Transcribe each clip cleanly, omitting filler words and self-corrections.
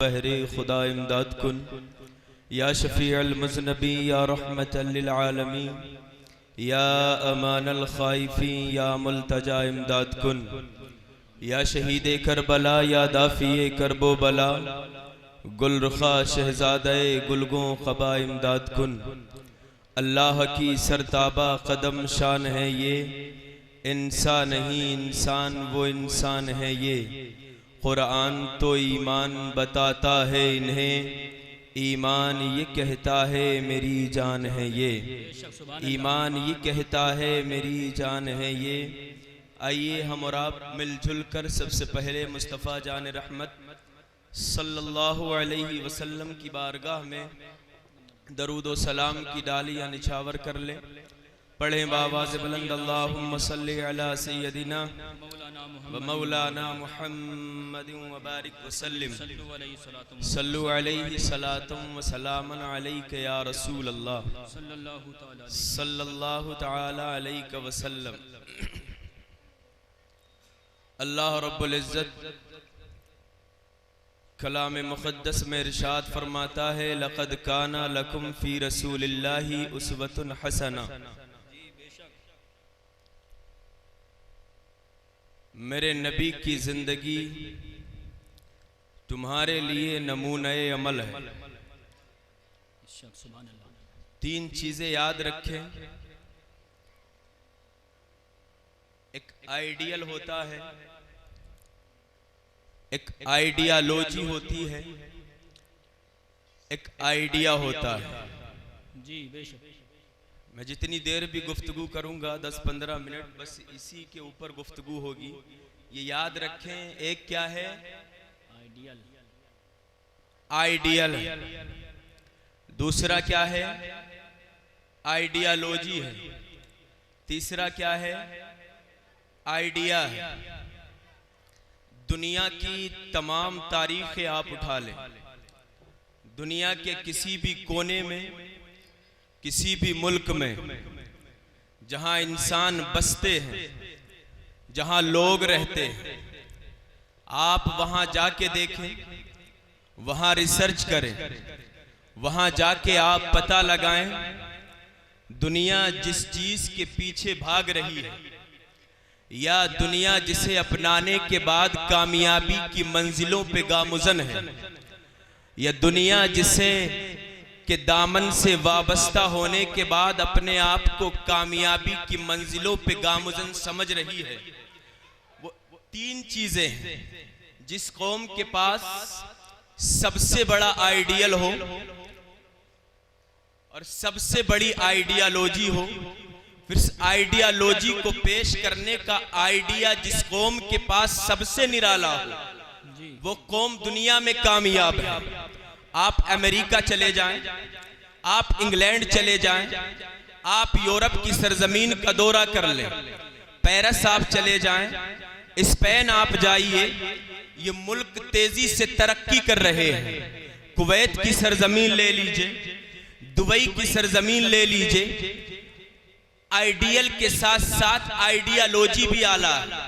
बहरे खुदा इमदाद कुन या शफ़ीअल मुज़नबी या रहमतल लिल आलमीन या अमानल ख़ाइफ़ी या मुल्तजा इमदाद कुन या शहीदे करबला या दाफ़िए करबो बला गुलरुखा शहज़ादे गुलगों ख़बा इमदाद कुन। अल्लाह की सरताबा कदम शान है ये, इंसान नहीं इंसान वो इंसान है ये। कुरान तो ईमान बताता है इन्हें, ईमान ये कहता है मेरी जान है ये, ईमान ये कहता है मेरी जान है ये। आइए हम और आप मिलजुल कर सबसे पहले मुस्तफ़ा जान रहमत सल्लल्लाहु अलैहि वसल्लम की बारगाह में दरूद व सलाम की डालियाँ निछावर कर ले। पढ़ें बावाज़ बुलंद अल्लाहुम्मा सल्ली अला सय्यदिना व मौलाना मुहम्मदिन व बारिक व सल्लिम सल्लु अलैहि सलातुम व सलामन अलैका या रसूल अल्लाह सल्लल्लाहु तआला अलैहि व सल्लम। अल्लाह रब्बुल इज़्ज़त कलाम मुक़द्दस में इरशाद फरमाता है, लक़द काना लकुम फ़ी रसूलिल्लाहि उस्वतुन हसना। मेरे नबी की जिंदगी तुम्हारे लिए नमूने अमल है। तीन चीजें याद रखें। एक आइडियल होता है, एक आइडियालॉजी होती है, एक आइडिया होता है। जी बेशक। मैं जितनी देर भी गुफ्तगू करूंगा 10-15 मिनट बस इसी के ऊपर गुफ्तगू होगी। ये याद रखें, एक क्या है? आइडियल। आइडियल है। दूसरा क्या है? आइडियालॉजी है। तीसरा क्या है? आइडिया है। दुनिया की तमाम तारीखें आप उठा लें, दुनिया के किसी भी कोने में, किसी भी मुल्क में जहां इंसान बसते हैं, जहां लोग रहते हैं, आप वहां जाके देखें, वहां रिसर्च करें, वहां जाके आप पता लगाएं दुनिया जिस चीज के पीछे भाग रही है या दुनिया जिसे अपनाने के बाद कामयाबी की मंजिलों पे गामुज़न है, या दुनिया जिसे के दामन से वाबस्ता होने के बाद अपने आप को कामयाबी की मंजिलों पे गामुज़न समझ रही है, वो तीन चीजें हैं। जिस कौम के पास सबसे बड़ा आइडियल हो और सबसे बड़ी आइडियालॉजी हो, फिर आइडियालॉजी को पेश करने का आइडिया जिस कौम के पास सबसे निराला हो, वो कौम दुनिया में कामयाब है। आप अमेरिका चले जाएं, आप इंग्लैंड चले जाएं, आप यूरोप की सरजमीन का दौरा कर लें, पेरिस आप चले जाएं, स्पेन आप जाइए, ये मुल्क तेजी से तरक्की कर रहे हैं। कुवैत की सरजमीन ले लीजिए, दुबई की सरजमीन ले लीजिए। आइडियल के साथ साथ आइडियालॉजी भी आला है,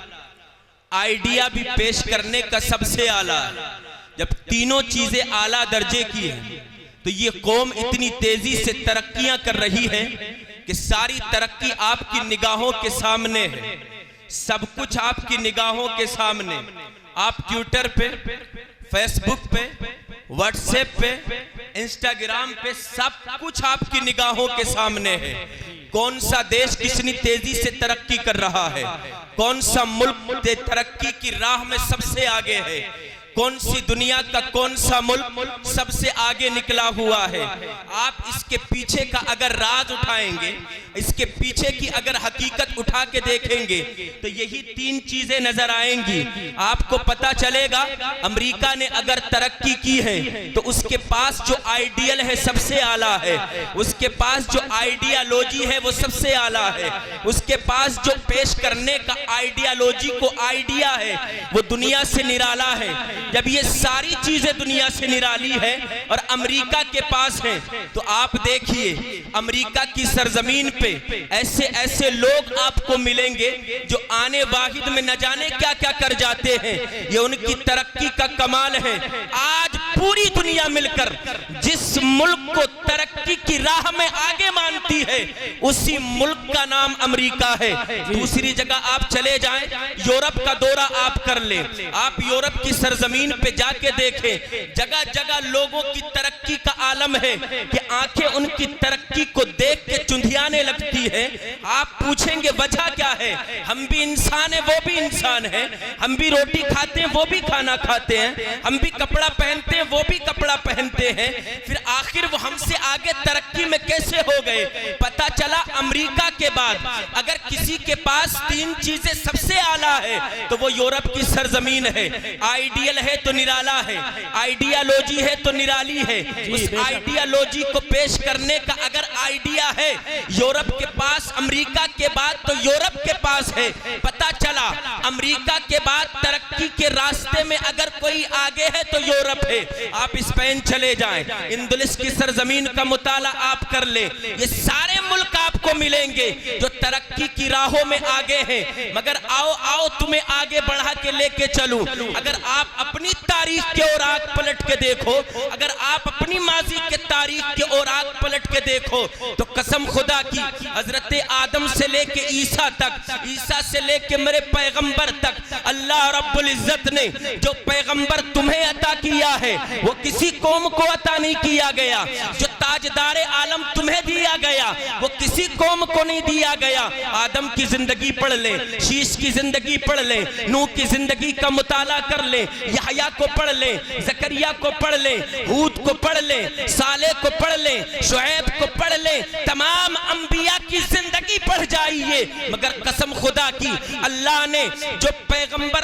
आइडिया भी पेश करने का सबसे आला है। जब तीनों चीजें आला दर्जे की हैं तो ये कौम इतनी तेजी से तरक्कियां कर रही है कि सारी तरक्की आपकी निगाहों के सामने है, सब कुछ आपकी निगाहों के सामने। आप ट्विटर पे, फेसबुक पे, व्हाट्सएप पे, इंस्टाग्राम पे, सब कुछ आपकी निगाहों के सामने है। कौन सा देश कितनी तेजी से तरक्की कर रहा है, कौन सा मुल्क तरक्की की राह में सबसे आगे है, कौन सी दुनिया का कौन सा मुल्क सबसे आगे निकला हुआ है। आप इसके पीछे का अगर राज उठाएंगे, इसके पीछे की अगर हकीकत उठा के देखेंगे तो यही तीन चीजें नजर आएंगी। आपको पता चलेगा अमेरिका ने अगर तरक्की की है तो उसके पास जो आइडियल है सबसे आला है, उसके पास जो आइडियालॉजी है वो सबसे आला है, उसके पास जो पेश करने का आइडियालॉजी को आइडिया है वो दुनिया से निराला है। जब ये सारी चीजें दुनिया से निराली है और अमेरिका के पास है तो आप देखिए अमेरिका की सरजमीन पे ऐसे ऐसे लोग आपको मिलेंगे जो आने वाहिद में न जाने क्या क्या कर जाते हैं। ये उनकी तरक्की का कमाल है। आज मिलकर जिस मुल्क को तरक्की की राह में आगे मानती है उसी मुल्क का नाम अमेरिका है। दूसरी जगह आप चले जाएं, यूरोप का दौरा आप कर ले, आप यूरोप की सरजमीन पे जाके देखें, जगह जगह लोगों की तरक्की का आलम है कि आंखें उनकी तरक्की को देख के चुंधियाने लगती है। आप पूछेंगे वजह क्या है? हम भी इंसान है, वो भी इंसान है, हम भी रोटी खाते हैं, वो भी खाना खाते हैं, हम भी कपड़ा पहनते हैं, वो भी कपड़ा पहनते हैं, फिर आखिर वो हमसे आगे तरक्की में कैसे हो गए? पता चला अमेरिका के बाद अगर किसी के पास 3 चीजें सबसे आला है तो वो यूरोप की सरजमीन है। आइडियल है तो निराला है, आइडियालॉजी है तो निराली है। उस आइडियालॉजी को पेश करने का अगर आइडिया है यूरोप के पास, अमेरिका के बाद तो यूरोप के पास है। पता चला अमेरिका के बाद तरक्की के रास्ते में अगर कोई आगे है तो यूरोप है। आप स्पेन चले जाएं, इंदुलिस की सरजमीन का मुताला आप कर ले, ये सारे मुल्क आपको मिलेंगे जो तरक्की की राहों में आगे हैं। मगर आओ आओ तुम्हें आगे बढ़ा के लेके चलूं। अगर आप अपनी तारीख के ओर आग पलट के देखो, अगर आप अपनी माजी के तारीख के ओर आग पलट के देखो तो कसम खुदा की हजरत आदम से लेके ईसा तक, ईसा से लेके मेरे पैगंबर तक, अल्लाह रब्बुल इज्जत ने जो पैगंबर तुम्हें अता किया है वो किसी कौम को अता नहीं किया गया। जो ताजदारे आलम तुम्हें दिया गया वो किसी कौम को नहीं दिया गया। आदम की जिंदगी पढ़ ले, शीश की जिंदगी पढ़ ले, नूह की जिंदगी का मुताला कर ले, यहया को पढ़ ले, जकरिया को पढ़ ले, हूद को पढ़ ले, साले को पढ़ ले, शुएब को पढ़ ले, तमाम अंबिया की जिंदगी पढ़ जाइए। मगर कसम खुदा की अल्लाह ने जो पैगंबर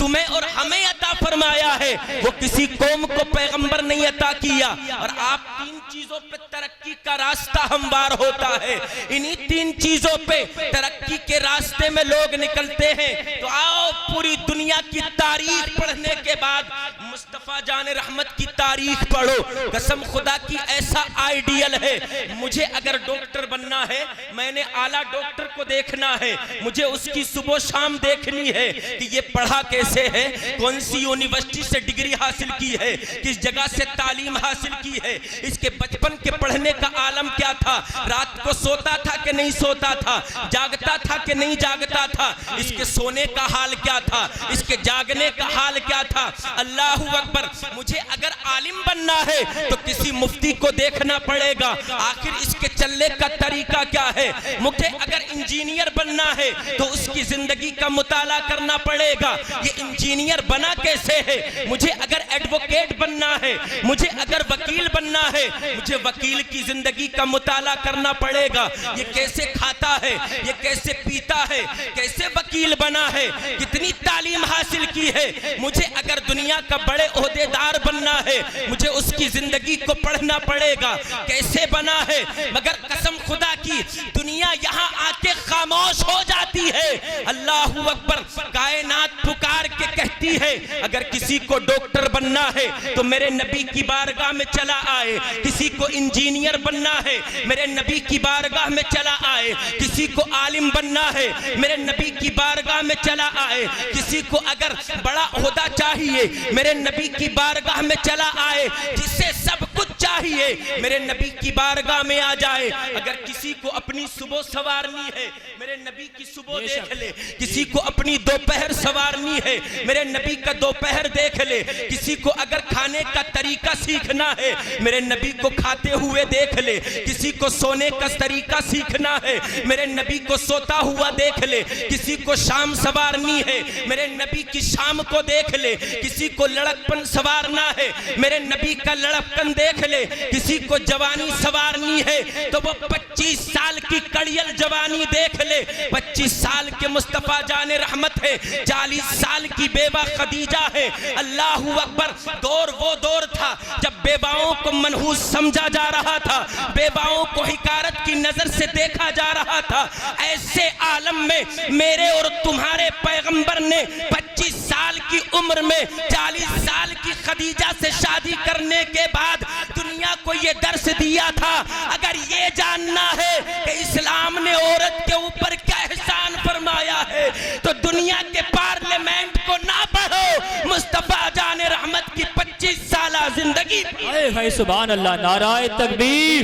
तुम्हें और हमें अता फरमाया है वो किसी कौम को पैगंबर नहीं अता किया। और आप 3 चीजों पे तरक्की का रास्ता हमवार होता है, इन्हीं 3 चीजों पे तरक्की के रास्ते में लोग निकलते हैं। तो आओ पूरी दुनिया की तारीख पढ़ने के बाद मुस्तफा जाने रहमत की तारीख पढ़ो। कसम खुदा की ऐसा आइडियल है। मुझे अगर डॉक्टर बनना है, मैंने आला डॉक्टर को देखना है, मुझे उसकी सुबह शाम देखनी है कि ये पढ़ा कैसे है, कौन सी यूनिवर्सिटी से डिग्री हासिल की है, किस जगह से तालीम हासिल की है, इसके बचपन के पढ़ने का आलम क्या था, रात को सोता था कि नहीं सोता था, जागता था कि नहीं जागता था, इसके सोने का हाल क्या था, इसके जागने का हाल क्या था। अल्लाह अकबर। मुझे अगर आलिम बनना है तो किसी मुफ्ती को देखना पड़ेगा, आखिर इसके चलने का तरीका क्या है। मुझे अगर इंजीनियर बनना है तो उसकी जिंदगी का मुताला करना पड़ेगा, ये इंजीनियर बना कैसे है। मुझे अगर एडवोकेट बनना है, मुझे अगर वकील बनना है, मुझे वकील की जिंदगी का मुताला करना पड़ेगा, ये कैसे खाता है, ये कैसे पीता है, कैसे वकील बना है, कितनी तालीम हासिल की है। मुझे अगर दुनिया का बड़े ओहदेदार बनना है, मुझे उसकी जिंदगी को पढ़ना पड़ेगा, कैसे बना है। मगर कसम खुदा की दुनिया यहाँ आके खामोश हो जाती है। अल्लाहू अकबर। कायनात पुकार के कहती है अगर किसी को डॉक्टर बनना है तो मेरे नबी की बारगाह में चला आए, किसी को इंजीनियर बनना है मेरे नबी की बारगाह में चला आए, किसी को आलिम बनना है मेरे नबी की बारगाह में चला आए, किसी को अगर बड़ा ओहदा चाहिए मेरे नबी की बारगाह में चला आए, जिसे सब कुछ चाहिए मेरे नबी की बारगाह में आ जाए। अगर किसी को अपनी सुबह सवारनी है मेरे नबी की सुबह देख ले, किसी को अपनी दोपहर सवारनी है मेरे नबी का दोपहर देख ले, किसी को अगर खाने का तरीका सीखना है मेरे नबी को खाते हुए देख ले, किसी को सोने का तरीका सीखना है मेरे नबी को सोता हुआ देख ले, किसी को शाम सवारनी है मेरे नबी की शाम को देख ले, किसी को लड़कपन सवारना है मेरे नबी का लड़कपन देख ले, किसी को जवानी सवारनी है तो वो 25 साल की कड़ियल जवानी देख ले, 25 साल के मुस्तफा जाने रहमत है, 40 साल की बेवा खदीजा है। अल्लाहू अकबर। दौर वो दौर था जब बेवाओं को मनहूस समझा जा रहा था, बेवाओं को हिकारत की नजर से देखा जा रहा था। ऐसे आलम में मेरे और तुम्हारे पैगंबर ने 25 साल की उम्र में 40 साल की खदीजा से शादी करने के बाद दुनिया को ये दर्श दिया था। अगर ये जानना है कि इस्लाम ने औरत के ऊपर क्या एहसान फरमाया है तो दुनिया के पार्लियामेंट को ना पढ़ो, मुस्तफा जाने रहमत की 25 साल जिंदगी जिंदगी। हाय सुभान अल्लाह। नाराए तकबीर,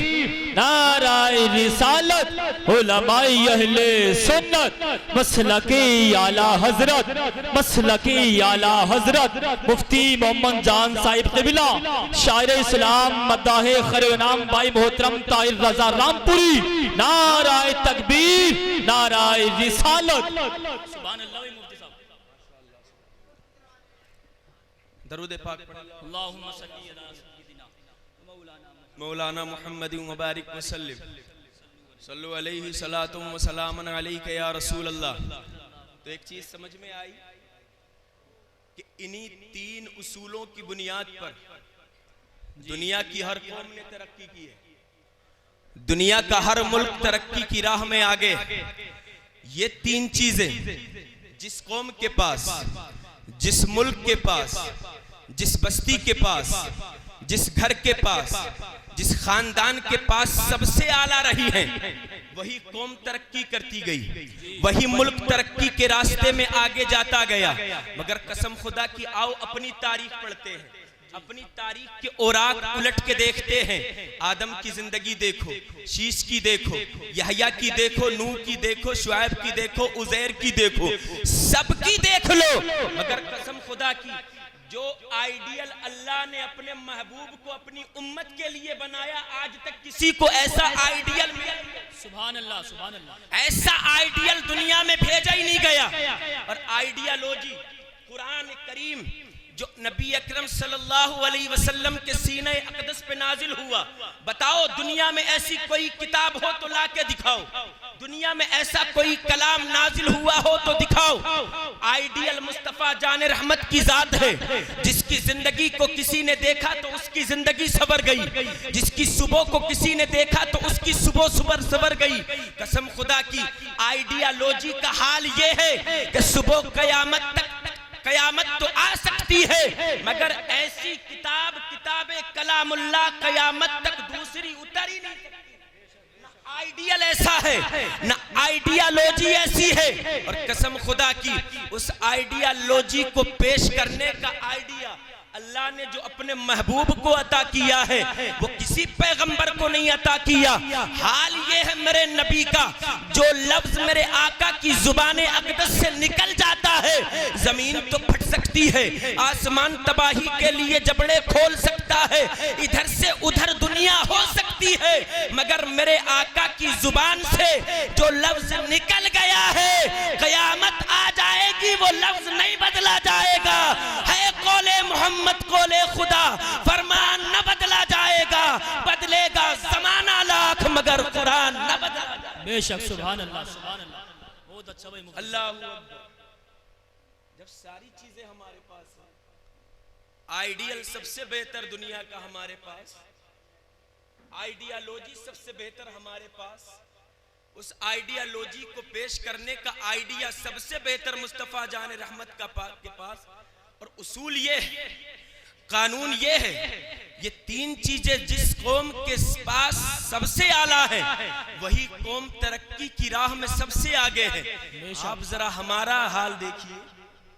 नाराए रिसालत, उलमाए अहले सुन्नत, मसलके आला हजरत, मसलके आला हजरत मुफ्ती मोहम्मद जान साहिब क़िबला, शायर इस्लाम मद्दाहे खैर-ए-नाम भाई मोहतरम ताहिर रजा रामपुरी। नाराए तकबीर, नाराए रिसालत। सुभान अल्लाह। मुफ्ती साहब दरूद पाक अल्लाहुम्मा सल्ली अला सय्यिदिना मौलाना मुहम्मद मुबारक वसल्लम सल्लु अलैहि सलातु व सलामन अलैका या रसूल अल्लाह। तो एक चीज समझ में आई कि इन्हीं 3 उसूलों की बुनियाद पर दुनिया की हर कौम ने तरक्की की है। दुनिया का हर मुल्क तरक्की की राह में आगे। ये 3 चीजें जिस कौम के पास, जिस मुल्क के पास, जिस बस्ती के पास, जिस घर के पास, जिस खानदान के पास सबसे आला रही है, वही कौम तरक्की करती गई, वही मुल्क तरक्की के रास्ते में आगे जाता गया। मगर कसम खुदा की, आओ अपनी तारीख पढ़ते हैं, अपनी तारीख के औराक उलट के देखते हैं। आदम की जिंदगी देखो, शीश की देखो, यहया की देखो, नूह की देखो, शुआइब की देखो, उजैर की देखो, सबकी देख लो। मगर कसम खुदा की, जो आइडियल अल्लाह ने अपने महबूब को अपनी उम्मत के लिए बनाया, आज तक किसी को ऐसा आइडियल मिला। सुभान अल्लाह, सुभान अल्लाह। ऐसा आइडियल दुनिया में भेजा ही नहीं गया। और आइडियोलॉजी कुरान करीम जो नबी अकरम सल्लल्लाहु अलैहि वसल्लम के सीने अक़दस पे नाजिल हुआ, बताओ दुनिया में ऐसी कोई किताब हो तो ला के दिखाओ, दुनिया में ऐसा कोई कलाम नाजिल हुआ हो तो दिखाओ। आइडियल मुस्तफा जान रहमत की जात है, जिसकी जिंदगी को किसी ने देखा तो उसकी जिंदगी सवर गई, जिसकी सुबह को किसी ने देखा तो उसकी सुबह सवर गई। कसम खुदा की, आइडियोलॉजी का हाल ये है कि सुबह कयामत तो आ सकती है, मगर ऐसी किताबे कलामुल्लाह कयामत तक दूसरी उतर ही नहीं सकती। ना आइडियल ऐसा है, ना आइडियोलॉजी ऐसी है। और कसम खुदा की, उस आइडियोलॉजी को पेश करने का आइडिया अल्लाह ने जो अपने महबूब को अता किया है, वो किसी पैगंबर को नहीं अता किया। हाल ये है मेरे नबी का, जो लफ्ज मेरे आका की जुबाने अक़दस से निकल जाता है, जमीन तो फट सकती है, आसमान तबाही के लिए जबड़े खोल सकता है, इधर से उधर दुनिया हो सकती है, मगर मेरे आका की जुबान से जो लफ्ज निकल गया है, कयामत आ जाएगी, वो लफ्ज नहीं बदला जाएगा। है कौले मोहम्मद कौले खुदा, फरमान न बदला जाएगा, बदलेगा जमाना लाख, मगर कुरान न बदला जाएगा। बेशक। सुभान अल्लाह, सुभान अल्लाह। बहुत अच्छा भाई। अल्लाह जब सारी चीजें हमारे पास है, आइडियल सबसे बेहतर दुनिया का हमारे पास, आइडियोलॉजी सबसे बेहतर हमारे पास, उस आइडियोलॉजी को पेश करने का आइडिया सबसे बेहतर मुस्तफा जान रहमत का के पास। और उसूल ये है, कानून ये है, ये 3 चीजें जिस कौम के पास सबसे आला है, वही कौम तरक्की की राह में सबसे आगे है। आप जरा हमारा हाल देखिए,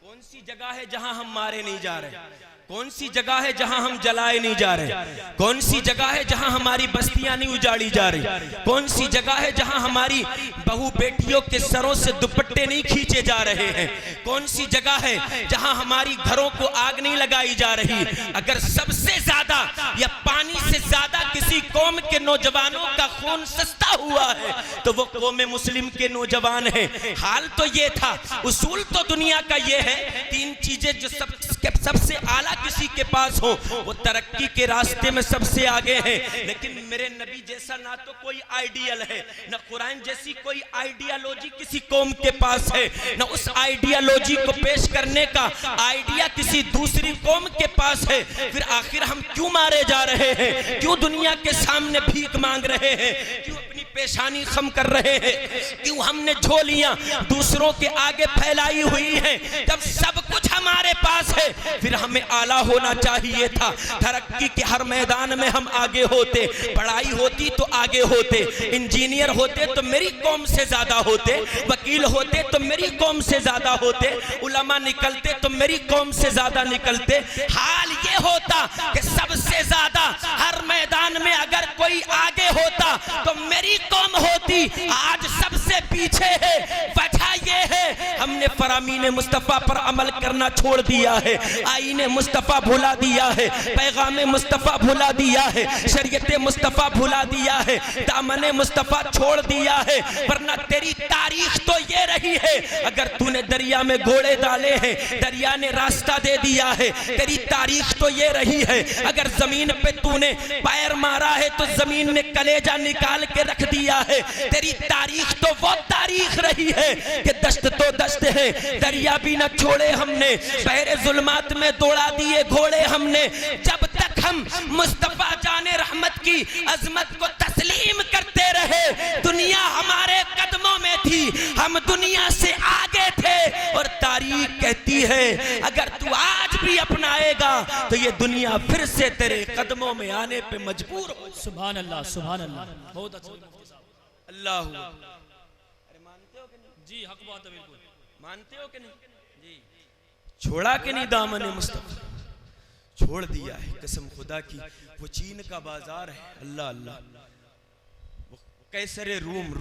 कौन सी जगह है जहां हम मारे नहीं जा रहे, कौन सी जगह है जहां हम जलाए नहीं जा रहे, कौन सी जगह है जहां हमारी बस्तियां नहीं उजाड़ी जा रही, कौन सी जगह है जहां हमारी बहू बेटियों के सरों से दुपट्टे नहीं खींचे जा रहे हैं, कौन सी जगह है जहां हमारी घरों को आग नहीं लगाई जा रही। अगर सबसे ज्यादा या पानी से ज्यादा किसी कौम के नौजवानों का खून सस्ता हुआ है, तो वो कौम मुस्लिम के नौजवान है। हाल तो ये था, उसूल तो दुनिया का ये है, 3 चीजें जो सबसे आला किसी के पास हो, वो तरक्की के रास्ते में सबसे आगे है। लेकिन मेरे नबी जैसा ना तो कोई आइडियल है, ना कुरान जैसी कोई आइडियोलॉजी किसी कौम के पास है, ना उस आइडियोलॉजी को पेश करने का आइडिया किसी दूसरी कौम के पास है। फिर आखिर हम क्यों मारे जा रहे हैं, क्यों दुनिया के सामने भीख मांग रहे हैं, क्यों अपनी पेशानी खम कर रहे हैं, क्यों हमने झोलियां दूसरों के आगे फैलाई हुई हैं, जब सब कुछ हमारे पास है। फिर हमें आला होना चाहिए था, तरक्की के हर मैदान में हम आगे होते, पढ़ाई होती तो आगे होते, इंजीनियर होते तो मेरी कौम से ज्यादा होते, वकील होते तो मेरी कौम से ज्यादा होते, उलमा निकलते तो मेरी कौम से ज्यादा निकलते। हाल ये होता कि सबसे ज्यादा हर मैदान में अगर कोई आगे होता तो मेरी कौम होती, आज सबसे पीछे है। वजह ये है हमने फरामीन मुस्तफ़ा पर अमल करना छोड़ दिया है, आईने मुस्तफ़ा भुला दिया है, पैगाम मुस्तफ़ा भुला दिया है, शरीयत मुस्तफ़ा भुला दिया है, दामन मुस्तफ़ा छोड़ दिया है। वरना तेरी तारीख तो ये रही है, अगर तूने दरिया में घोड़े डाले हैं दरिया ने रास्ता दे दिया है। तेरी तारीख तो ये रही है, अगर जमीन पे तूने पैर मारा है तो जमीन ने कलेजा निकाल के रख दिया है। तेरी तारीख तो वो तारीख रही है कि दश्त तो दश्त है, दरिया भी न छोड़े हमने, बहरे जुल्मात में दौड़ा दिए घोड़े हमने। जब तक हम मुस्तफ़ा जाने रहमत की अजमत को तस्लीम करते रहे, दुनिया हमारे कदमों में थी, हम दुनिया से आगे थे। और तारीख कहती है अगर तू आज भी अपनाएगा तो ये दुनिया फिर से तेरे कदमों में आने पे मजबूर हो। सुभान अल्लाह, सुभान अल्लाह, बहुत अच्छा। अल्लाह, अरे मानते हो कि नहीं? जी हक बात है, बिल्कुल मानते हो कि नहीं? जी, छोड़ा कि नहीं दामन मुस्तफ़ा? छोड़ दिया है, कसम खुदा की। वो चीन का बाजार है, अल्लाह अल्लाह, वो कैसरे रूम